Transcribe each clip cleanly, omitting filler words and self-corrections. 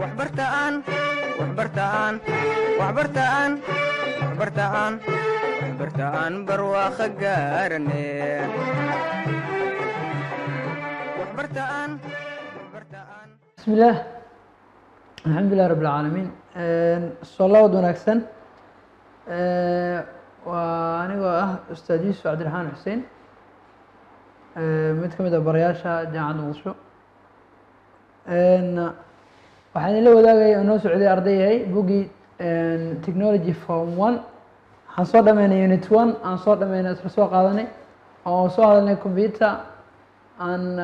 waxbartaan waxbartaan waxbartaan waxbartaan waxbartaan barwaaqo gaarane waxbartaan waxbartaan بسم الله الحمد لله رب العالمين الصلاة ونكسن وأنا أستاذ يوسف عبد الرحمن حسين mid ka mid ah barayaasha jaamacadda muqdisho waxaan ila wadaagaya inoo socday ardayahay buggii technology form 1 waxaan soo dhameynay unit 1 aan soo dhameynay isla soo qaadanay oo soo hadalnay computer and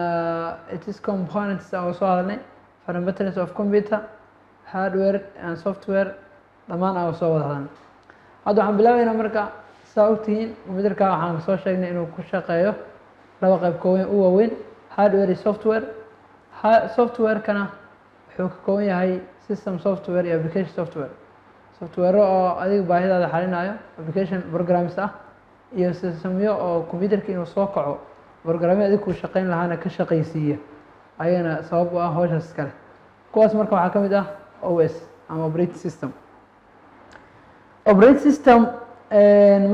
its components oo soo hadalnay fundamentals of computer hardware and software dhammaan aan soo wada hadalnay hadda waxaan bilaabaynaa marka saa ogtihiin computerka waxaan soo sheegnay inuu ku shaqeeyo laba qayb kooban u waaweyn hardware iyo software software-kana wuxuu ka kooban yahay system software iyo application software oo adiga baahidaada xalinayo application programs ah iyo systemyo oo computerka inuu soo kaco programyo adiga ku shaqeyn lahaana ka shaqaysiiya ayana sabab u ah hawshaas kale kuwaas marka waxaa ka mid ah OS ama operating system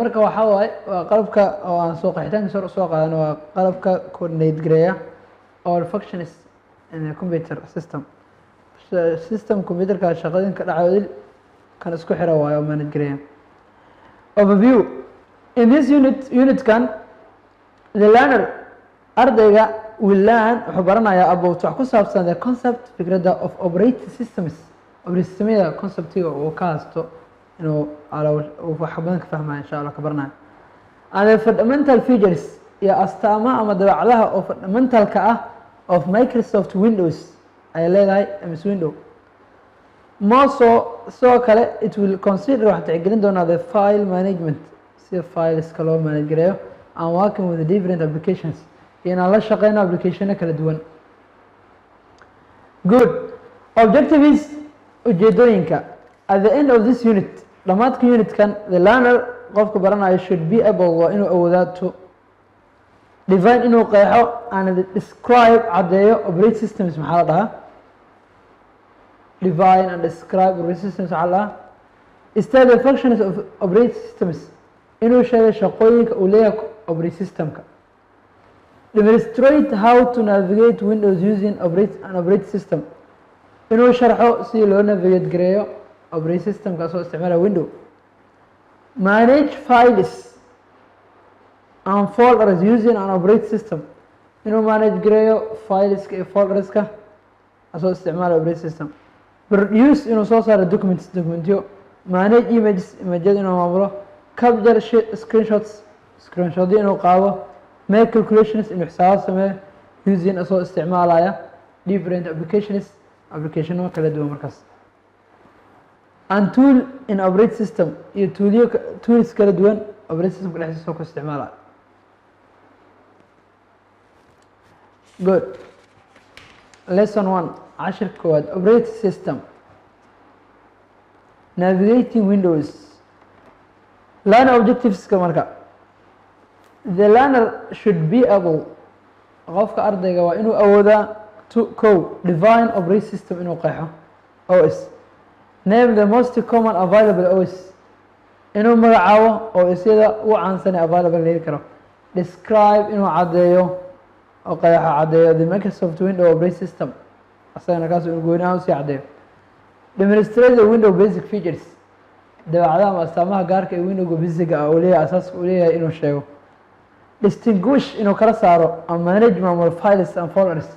marka waxaa waaye waa qalabka oo aan soo qeexitaanka soo qaadano waa qalabka coordinate gareeya all functions in a computer system computerka shaqooyinka dhacoodil kan isku xira waayo oo manage gareeya overview in this unit kan the learner ardayga will learn wuxuu baranayaa about wax ku saabsan the concept fikradda of operating systemyada conceptiga uu ka haysto inuu wax badan ka fahmaya insha Allah ka barnayo and the fundamental features iyo astaamaha ama dabeecadaha oo fundamentalka ah of Microsoft Windows ay leedahay MS Windows sidoo kale it will consider wax tixgelin doonaa the file management sida fileska loo manage gareeyo and working with the different applications inaan la shaqeyno applicationo kala duwan good objectives ujeedooyinka at the end of this unit dhamaadka unitkan the learner qofka baranayo should be able waa inuu awoodaa to define inuu qeexo and describe caddeeyo operating systems maxaa la dhahaa define and describe operating systems maxaa la dhahaa state the functions of operating systems inuu sheego shaqooyinka uu leeyahay operating systemka demonstrate how to navigate Windows using an operating system inuu sharxo si loo navigate gareeyo operating system kaasoo isticmaalaya window manage files and folders using an operating system inuu manage gareeyo fileska iyo folderska kaasoo isticmaalaya operating system produce inuu soo saaro documentyo manage imageyada inuu maamulo capture screenshots inuu qaado make calculations inuu xisaabo sameeyo using asoo isticmaalaya different applicationo kala duwan markaas and tool in operating system iyo tools kala duwan operating systemka dhexdiisa ku isticmaalaya good lesson 1 cashirka koowaad operating system navigating Windows learner objectiveska marka the learner should be able qofka ardayga waa inuu awoodaa to define operating system inuu qeexo OS name the most common available OS inuu magacaabo OS-yada ugu caansan ee available la heli karo describe inuu caddeeyo oo qeexo caddeeyo the Microsoft Windows operating system asagana kaas inuu gooni ahaan usii caddeeyo demonstrate the Windows basic features dabeecadaha ama astaamaha gaarka ee Windows basic ah oo leeyahay asaaska uu leeyahay inuu sheego distinguish inuu kala saaro and manage maamul files and folders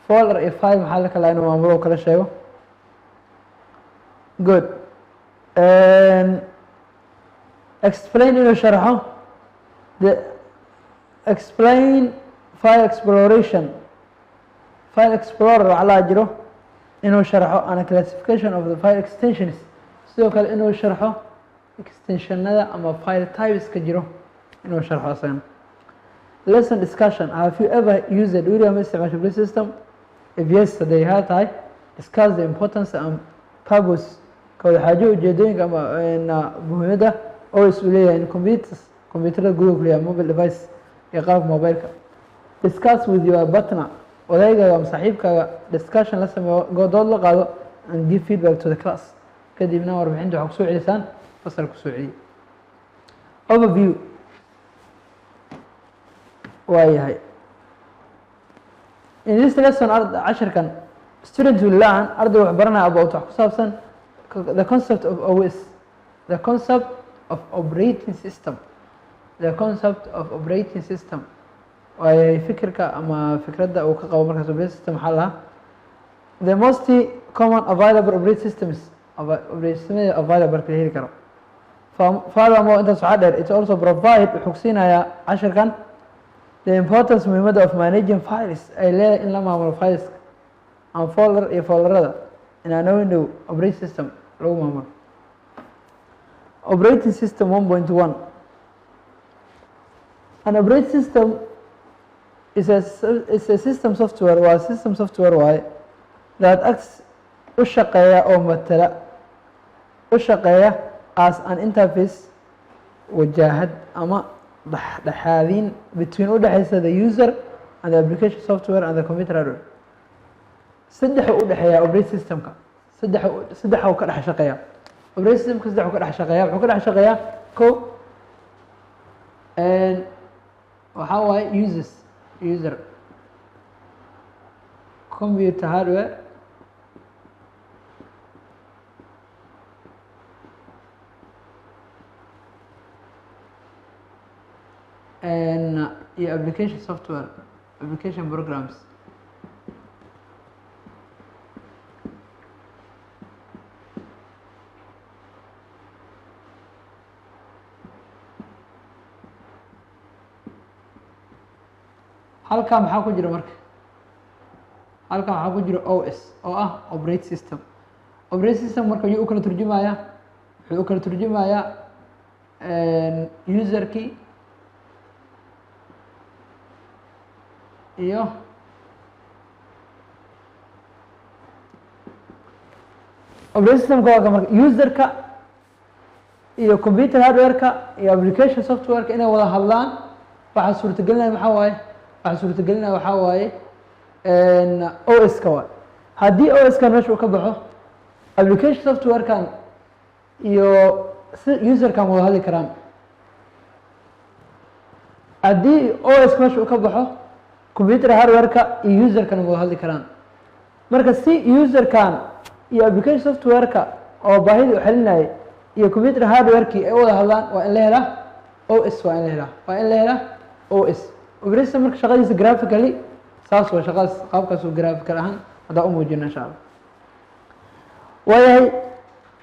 folder iyo file maxaa la kala inuu maamulo oo kala sheego good explain inuu sharxo the explain file explorer waxa la jiro inuu sharxo and classification of the file extensions sidoo kale inuu sharxo extensionada ama file types ka jiro inuu sharxo asagana lesson discussion have you ever used a Windows isticmaasho operating system if yes haday haa tahay discuss the importance and purpose kawada xaajo ujeedooyinka ama muhiimada OS uu leeyahay in computerada gudaha ku leeyahay mobile device iyo qalabka mobileka discuss with your partner odaygaga ama saaxiibkaaga discussion la sameeyo goodood la qaado and give feedback to the class. kadibna warbixinta waxaa kusoo celisaan fasal kusoo celiya. Overview waa yahay. In this lesson casharkan student will learn arday wax baranaya about wax ku saabsan the concept of OS, the concept of operating system, the concept of operating system waay fikirka ama fikradda uu ka qabo markaas operating system maxaa lahaa the most common available operating systems available ka heli karo. Furthermore intaas waxaa dheer it also provide wuxuu siinayaa casharkan the importance muhiimadda of managing files ay leedahay in la maamulo files and folder iyo folderada in a window operating system lagu maamulo. Operating system 1.1 an operating system is a system software waa system software waaye that acts u shaqeeya oo matala u shaqeeya as an interface wajaahad ama dhexdhexaadin between u dhexeysa the user and the application software and the computer hardware. saddex u dhexeeya operating systemka saddex uu ka dhex shaqeeya operating systemka saddex uu ka dhex shaqeeya wuxuu ka dhex shaqeeyaa ko waxaa waaye user computer hardware iyo application software application programs. halkan maxaa ku jira marka halkan waxaa ku jira OS oo ah operating system. Operating system marka yuu u kala turjumayaa wuxuu u kala turjumayaa userkii iyo operating systemka waa marka userka iyo computer hardwareka iyo application softwareka inay wada hadlaan waxaa suurtagelinaya maxaa waaye waxaa suurtagelinaya waxaa waaye OS-ka waay. haddii OS-kan meesha uu ka baxo application softwarekan iyo userkan wada hadli karaan. haddii OS meesha uu ka baxo computer hardwareka iyo userkan wada hadli karaan. marka si userkan iyo application softwareka oo baahida u xalinayay iyo computer hardwarekii ay wada hadlaan waa in la helaa OS waa in la helaa OS. operating system marka shaqadiisa graphically saas waa shaqadaas qaabkaas oo graphical ahaan hadaa u muujino insha Allah. waayahay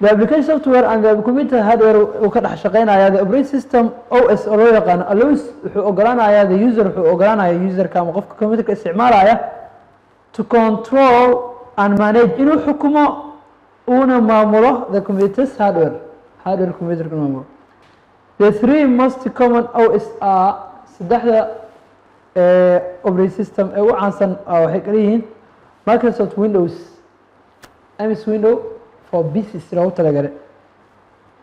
the application software and the computer hardware uu ka dhex shaqeynaya the operating system OS oo loo yaqaano allows wuxuu ogolaanayaa the user wuxuu ogolaanayaa userka ama qofka computerka isticmaalaya to control and manage inuu xukumo uuna maamulo the computer's hardware computerka maamulo. the three most common OS are saddexda operating system ee u caansan waxay kala yihiin Microsoft Windows, MS Windows for PCs loogu talagalay,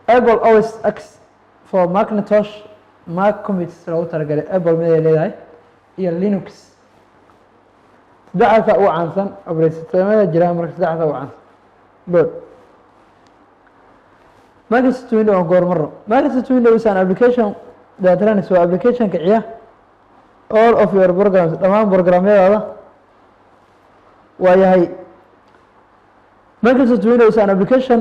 Apple OS X for Macintosh Mac computers loogu talagalay Apple mid ay leedahay iyo Linux. saddexda u caansan operating systemada jira marka saddexda u caansan. good Microsoft Windows oo goor maro Microsoft Windows is an application that runs waa application kiciya all of your programs dhamaan programyadaada waa yahay. Microsoft Windows is an application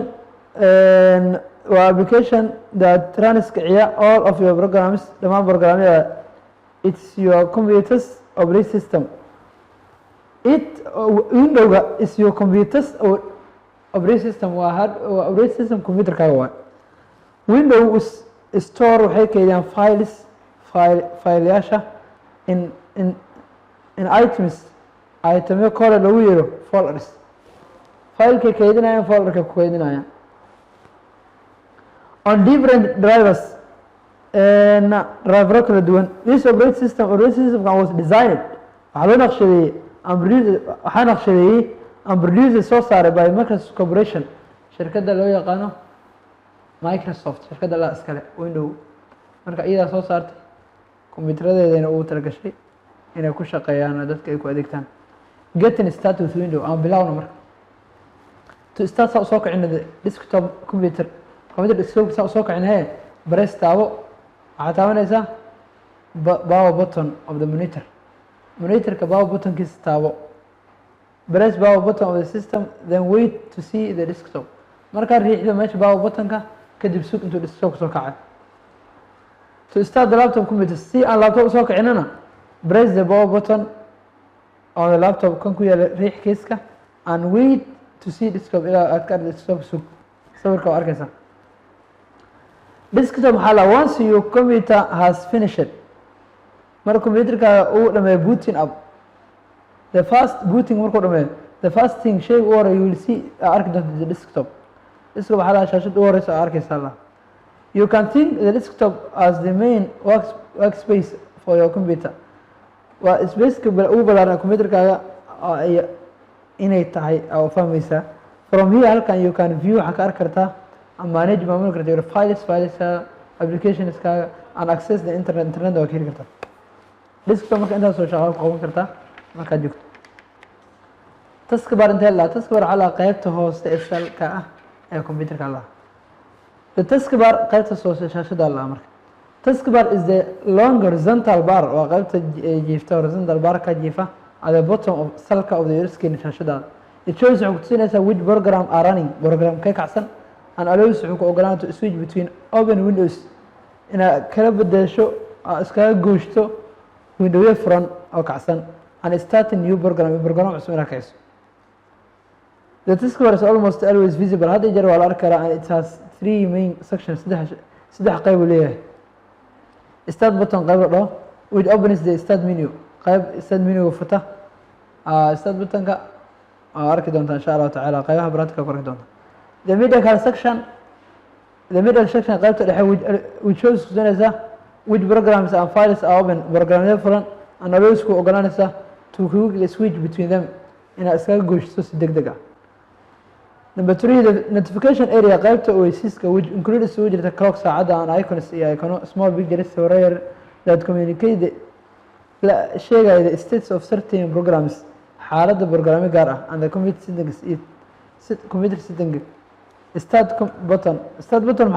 waa application that runs kiciya all of your programs dhamaan programyadaada. it's your computer's operating system. Windows is your computer's operating system waa operating system computerkaaga waa. Windows store waxay keydiyaan fileyaasha in itemyo kore lagu yeero folders. filekay keydinayaan folderkay ku keydinayaan. on different drivers drivero kala duwan. this operating system was designed waxaa loo naqshadeeyey waxaa naqshadeeyey and produced soo saaray by Microsoft Corporation shirkadda loo yaqaano Microsoft shirkadda la iskale Windows. marka iyadaa soo saartay kombiyuutaradeedana ugu talagashay inay ku shaqeeyaan dadka ay ku adeegtaan. getting started with Windows aan bilowna marka to start saa usoo kicina the desktop computer desktop saa usoo kicina hee press taabo waxaad taabanaysaa power button of the monitorka power buttonkiisa taabo press power button of the system then wait to see the desktop markaa riixdo meesha power buttonka kadib sug intuu desktop soo kacay to start the laptop computer si aan laptop soo kicinana press the power button on the laptop kan ku yaala riix kiiska and wait to see desktop ilaa aad ka desktop sug sawirka waa arkaysaa desktop waxaa la once your computer has finished marka computerka uu dhameeyo booting up the first booting markuu dhameeyo the first thing shay u hore you will see arki doonta the desktop waxaa la shaashad u horeysa arkaysaa la you can think the desktop as the main workspace for your computer waa spaceka ugu balaaran computerkaaga inay tahay oo fahmaysaa from here halkan you can view waxaa ka arki kartaa and manage maamuli karta your fileska applicationskaaga and access the internet waa ka heli kartaa desktop marka intaas soo shaqo ku qaban kartaa markaad joogto taskbar intee la taskbar waxaa la qaybta hoose ee salka ah ee computerka la the taskbar qaybta hoose shaashada la marka taskbar is the long horizontal bar waa qaybta jiifta horizontal bar ka jiifa at the bottom of salka of the screen shaashada it shows wuxuu ku siinaysaa which program are running program ka kacsan and allows wuxuu ku ogolaan to switch between open windows inaad kala bedesho iskaga gooshto window furan oo kacsan and start a new program cusub inaad kacayso the taskbar is almost always visible hadda jeer waa la arki karaa and it has three main sections saddex qayb uu leeyahay start button qayb la dhaho which opens the start menu qayb start menu furta start buttonka arki doonta insha Allah taala qaybaha barnaamijka ku arki doonta the middle section qaybta dhexe which shows kusanaysa which programs and files are open programyada furan and allows ku ogolanaysa to quickly switch between them inaad iskaga gooshto si degdeg ah number 3 the notification area qaybta oysiiska which includes soo jirta clock saacada and icons iyo icono small pictures rare that communicate la sheegay the states of certain programs xaaladda programme gaar ah and the computer settings start button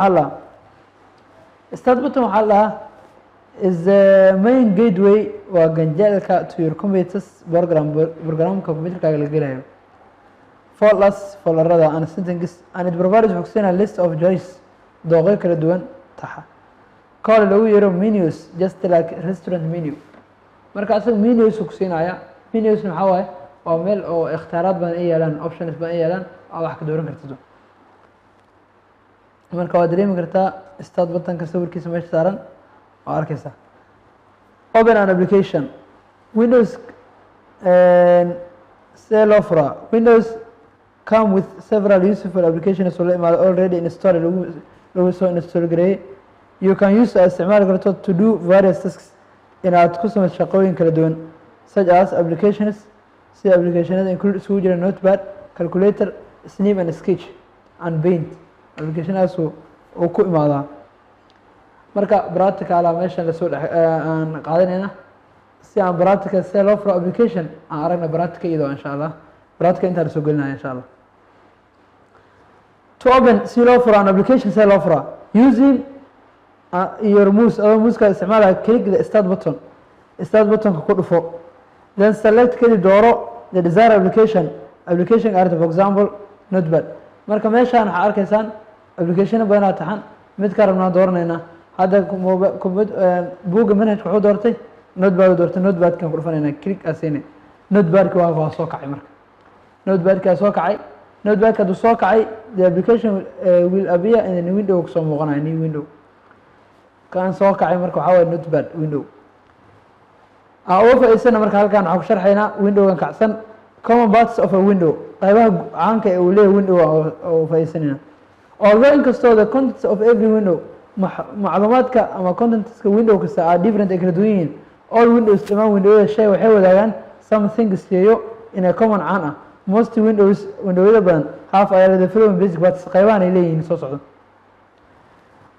maxaa la is the main gateway waa ganjeelka to your computer's programka computerkaaga la gelayo folderada and settings and it provides a list of choice dooqyo kala duwan taxa kale lagu yeero menus just like restaurant menu marka asaga menus ku siinaya menus maxaa waaye waa meel oo ikhtiyaaraad badan ay yeelaan options badan ay yeelaan oo wax ka dooran kartid marka waad dareemi kartaa start buttonka sawirkiisa meesha saaran oo arkaysa open an application windows loo furaa windows come with several useful applications oo la imaado already installed lagu soo install gareeyay you can use isticmaal karto to do various tasks inaad ku sameyso shaqooyin kala duwan such as applications sida applicationada include isugu jira notepad calculator snip and sketch and paint applicationaas uu ku imaadaa marka practical meeshan lasoo aan qaadanayna si aan practical see loo furo application aan aragna practical iyadoo insha Allah practical intaan soo gelinaya insha Allah to open si loo furo an application see loo furo using your mouse ka isticmaalaya click the start button ku dhufo then select kadib dooro the desired application for example notepad marka meeshaan waxaa arkaysaan application badanaa taxan mid ka rabnaa dooranayna hadda buugga manhajka wuxuu doortay notepad doortay notepad-kan ku dhufanayna click asine notepad-ka waa soo kacay marka notepad-ka soo kacay notepad-ka hadduu soo kacay the application will appear in the window kusoo muuqanaya new window kan soo kacay marka waxaa waaye notepad window uga faa'iidsana marka halkan waxaan ku sharxaynaa windowgan kacsan common parts of a window qaybaha caanka ee uu leeyahay window oo faa'iidsanayna although inkastoo the contents of every window macluumaadka ama contentska window kasta are different ay kala duwan yihiin all windows dhamaan windowada shay waxay wadaagaan something isteeyo in a common caan ah most windowyada badan half ayaa the following basic parts qaybahan ay leeyihiin soo socdo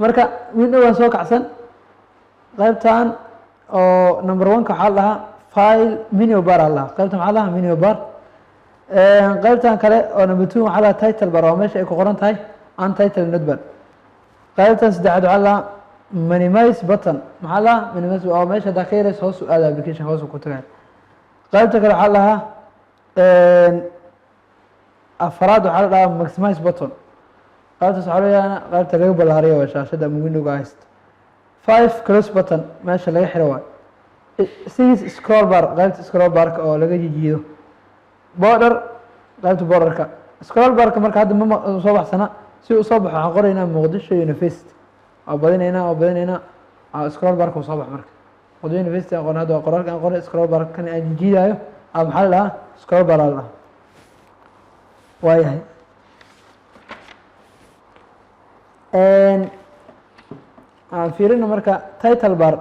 marka windowgan soo kacsan qaybtan oo number 1 ka waxaa lahaa file menu bar allah qaybta maxaa lahaa menu bar qaybtan kale oo number 2 waxaa la title bar oo meesha ay ku qoran tahay untitled notepad. qaybtan saddexaad waxaa la minimize button maxaa la minimize oo meesha dakhayres hoos u aada application hoos ku tagay. qaybta kale waxaa lahaa afraad waxaa la dhahaa maximize button. qaybtaas waxaa loo yaqaanaa qaybta laga ballaariyo waa shaashada ama window-ga haysta. 5 close button meesha laga xiro waay. 6 scroll bar qaybta scroll barka oo laga jijiyo. border qaybta borderka scroll barka marka hadda ma soo baxsana si uu soo baxo waxaan qoraynaa Muqdisho University oo badinaynaa scroll barka soo bax marka Muqdisho University aan qornaa waa qoraalka aan qoray scroll barka kan aan jijidayo maxaa la dhahaa scroll bar la dhahaa waayahay. aan fiirino marka title bar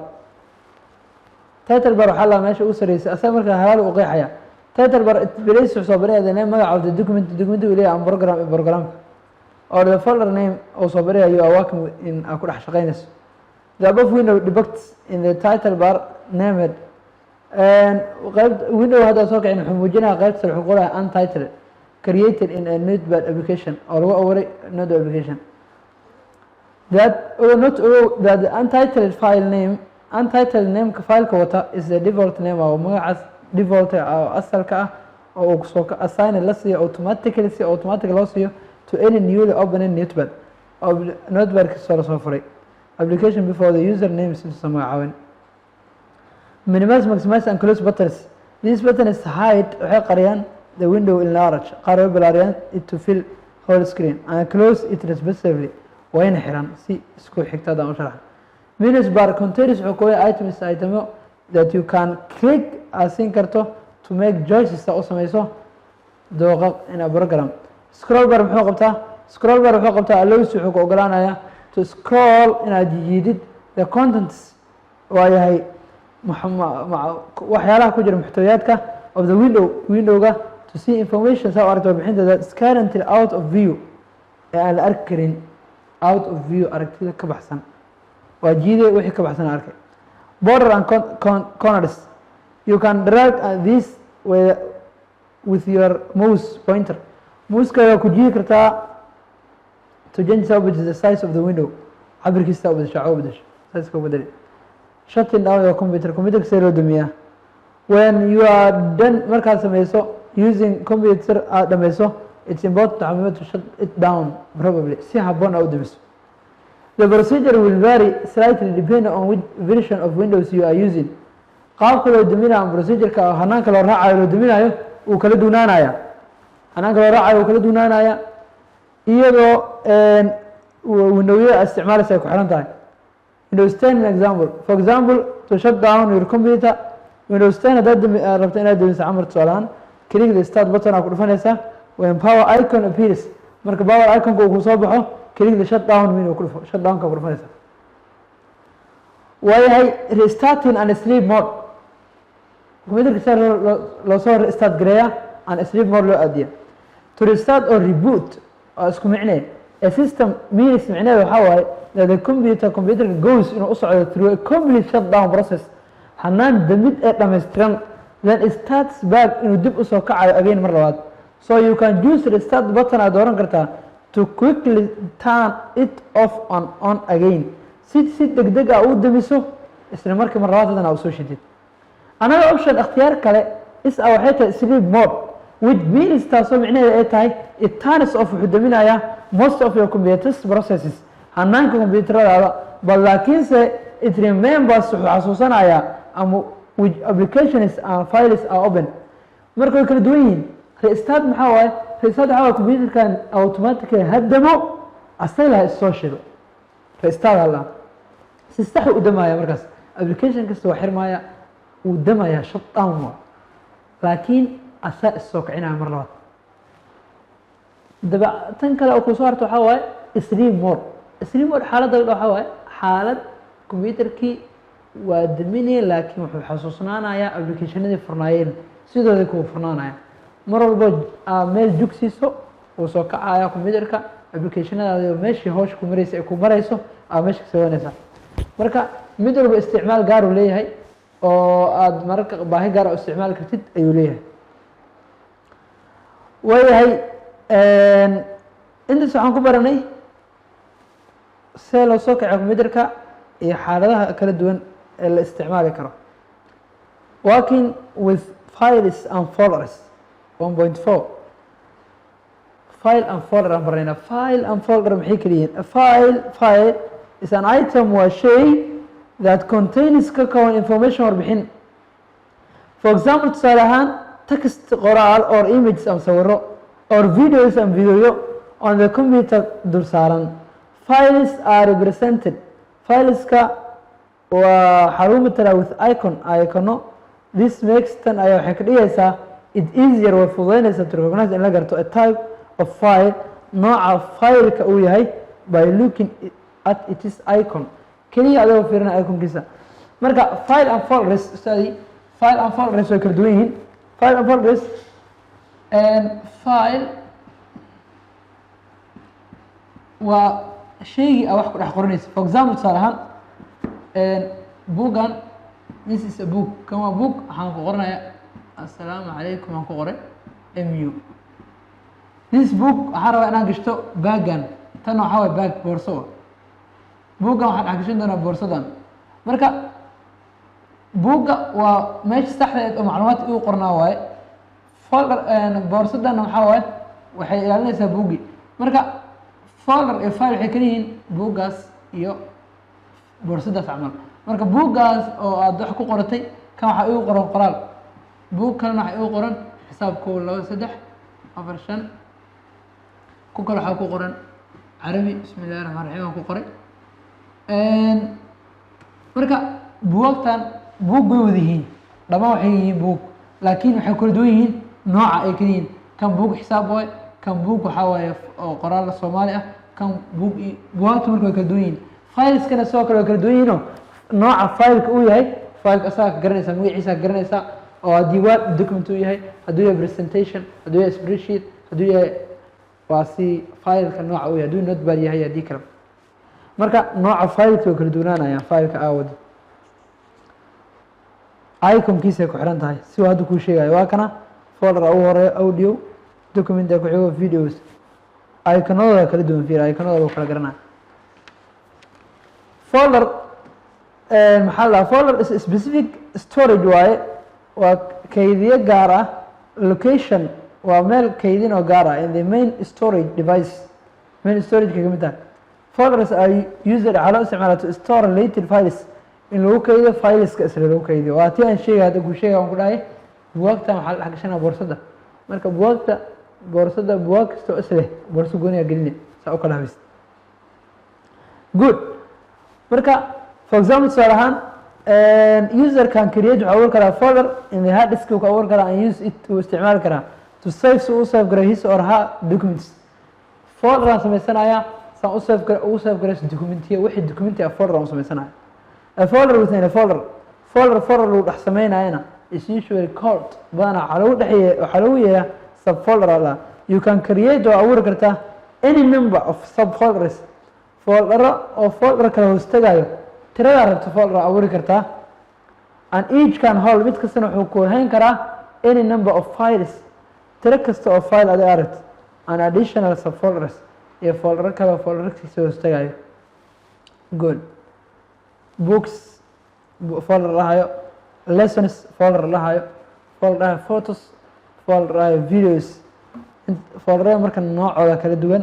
waxaa la meesha u sareysay asaga marka halaal u qeexaya. title bar place soo bareeyay name magaca of the document uu leeyahay program or the folder name oo soo bareeyay you are working in ku dhex shaqeynayso. The above window depicts in the title bar named qayb window hada soo kicin wuxuu muujinayaa qaybta wuxuu qoraa untitled created in a notepad application oo lagu abuuray notepad application. That the untitled name file ka wata is the default name oo magacaas default asalka ah oo uu soo assign la siiyo automatically loo siiyo to any newly opened notepad or notepad ka soo furay application before the user name is magacaawin. Minimize, maximize and close buttons. These buttons hide waxay qariyaan the window enlarge qaar way balaariyaan it to fill whole screen and close it respectively wayna xiran si isku xigtada aan u sharaxay. Minus bar contains wuxuu kooya itemo that you can click asin karto to make choices oo samayso dooqa in a program. Scroll bar wuxuu qabtaa allows wuxuu ku ogolaanayaa to scroll in a jidid the contents waayahay waxyaalaha ku jira muxtawayaadka of the window-ga to see information saa aragto bixinta that is currently out of view ee aan la arki karin out of view aragtida ka baxsan waa jiiday wixii ka baxsan arkay. Border and corners you can drag this with your mouse pointer mouse-ka ku jiidi kartaa to change the size of the window cabirkiisa u bedesho size ka bedeli. Shutting down your computer ka loo dumiyaa when you are done markaad samayso using computer aad dhamayso it's important to shut it down probably si habboon aad u dumiso. The procedure will vary slightly depending on which version of Windows you are using. qaabka loo duminayo procedure-ka hanaanka loo raacayo loo duminayo uu kala duunaanaya iyadoo window-yada isticmaalaysa ay ku xiran tahay. Windows 10 an example. For example, to shut down your computer, Windows 10 hadaad rabto inaad dumiso camar tusaalahaan click the start button aad ku dhufanaysaa when power icon appears marka power icon-ka uu soo baxo click the shut down menu ku dhufo shut down-ka ku dhufanaysaa. waayahay restarting and sleep mode computerka si loo soo restart gareeya and sleep mode loo aadiya. To restart or reboot waa isku micnee a system means micneheedu waxaa waaye that the computer goes inuu u socdo through a complete shutdown process hanaan damid ee dhammaystiran then it starts back inuu dib usoo kacayo again mar labaad. So you can use restart button aad dooran kartaa to quickly turn it off and on again si degdeg ah u damiso isla markii mar labaad hadana u soo shidid. Another option ikhtiyaar kale waxay tahay sleep mode which means taasoo micnaheedu ay tahay it turns off wuxuu daminayaa most of your computer's processes hanaanka computeradaada but laakiinse it remembers wuxuu xasuusanayaa ama which applications and files are open marka way kala duwan yihiin. Restart maxaa waaye computerkan automatically haddamo asaga soo shido restart hala si sax u damaya markaas application kasta waa xirmaya uu damaya shut down laakiin asaa soo kicinaya mar labaad. daba tan kale oo ku soo harto waxaa waaye sleep mode xaaladda waxaa waaye xaalad computerkii waa daminaya laakiin wuxuu xasuusnaanayaa applicationadii furnaayeen sidooda kuwa furnaanaya mar walbo meel jugsiiso uu soo kacaya computerka applicationadaada meeshii hawsha ku maraysa ay ku marayso meesha ka sawanaysa. marka mid walba isticmaal gaar uu leeyahay oo aad mararka baahi gaar ah u isticmaali kartid ayuu leeyahay. waayahay intaas waxaan ku baranay see loo soo kaco computerka iyo xaaladaha kala duwan ee la isticmaali karo. Working with files and folders 1.4 file and folder aan baranayna. File and folder maxay kala yihiin? File is an item waa shay that contains ka kooban information warbixin. For example, tusaale ahaan text qoraal or images ama sawiro or videos and video on the computer dul saaran. Files are represented. Fileska waa xarumata with icono. This makes tan ayaa waxay ka dhigaysaa it easier way fududaynaysaa to recognize in la garto a type of file nooca fileka uu yahay by looking at its icon. keliya adoo fiirina iconkiisa. Marka file and folders study file and folders way kala duwan yihiin. File and folders file waa shaygii aad wax ku dhex qoranaysa. For example, tusaale ahaan buuggan this is a book. kan waa book waxaan ku qoranayaa assalaamu calaykum aan ku qoray mu. This book waxaan rabaa inaan gashto baaggan. tan waxaa waay baag boorso. buuggan waxaan dhex gashan doonaa boorsadan. marka buugga waa meesha saxda oo macluumaadka uu qornaa waaye. folder boorsadan waxaa waaye waxay ilaalinaysaa buuggii. marka folder iyo file waxay kala yihiin buuggaas iyo boorsadaas camal. marka buuggaas oo aad wax ku qoratay kan waxaa igu qoran qoraal. buug kalena waxaa igu qoran xisaab 1 2 3 4 5 ku kale waxaa ku qoran carabi bismillahi rahmaani rahiim aan ku qoray. marka buugtan buug bay wada yihiin dhammaan waxay yihiin buug laakiin waxay kala duwan yihiin nooca ay kala yihiin. kan buug xisaab waaye kan buug waxaa waaye oo qoraal Soomaali ah kan buug buugta marka way kala duwan yihiin. fileskana sidoo kale way kala duwan yihiin nooca fileka uu yahay fileka asaga garanaysa magaciisa garanaysa oo haddii word document uu yahay hadduu yahay presentation hadduu yahay spreadsheet hadduu yahay waa si fileka nooca uu yahay hadduu notepad yahay haddii kale. marka nooca fileka way kala duwanaanayaan fileka aawad iconkiisa ku xiran tahay si uu hadda kuu sheegayo. waa kana folder ugu horeeyo audio document ku xigo videos iconadooda kala duwan fiir iconadooda lagu kala garanaya. folder maxaa la folder is a specific storage waaye waa kaydiye gaar ah. location waa meel kaydin oo gaar ah in the main storage device main storage ka kamid tahay. folders are used waxaa loo isticmaalaa to store related files in lagu kaydiyo fileska isla lagu kaydiyo. waa tii aan sheegay hadda ku sheegay aan ku dhahay buugtan waxaa la dhex gashanaa boorsada. marka buugta boorsada buug kasta oo isla boorso gooni ah gelinay saa u kala habaysta. good. marka for example tusaale ahaan user can create wuxuu abuuri karaa folder in the hard disk uu ka abuuri karaa and use it uu isticmaali karaa to save so uu save garay his or her documents. folder aan samaysanaya saan u save garay documentiya wixii documenti ah folder aan samaysanaya. a folder within a folder folder uu dhex samaynayana is usually called badanaa waxaa lagu yeeraa subfolder ala. you can create oo abuuri kartaa any number of subfolders foldero oo folder kala hoos tagayo tirada rabto folder abuuri kartaa and each can hold mid kastana wuxuu ku hayn karaa any number of files tiro kasta oo file aad aragto and additional subfolders iyo folder kale folderkiisa hoos tagayo. good. books folder lahayo lessons folder lahayo folder photos folder videos folder marka noocooda kala duwan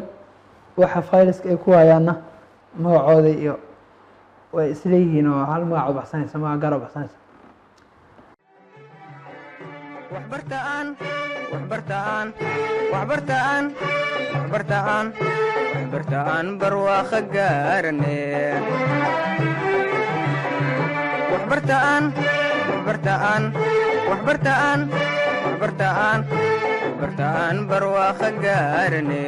waxa fileska ay ku hayaana magacooda iyo way isleeyihiin oo hal magac u baxsanaysa magac gaar u baxsanaysa. waxbartaan barwaaqo gaarane. waxbartaan barwaaqo gaarane.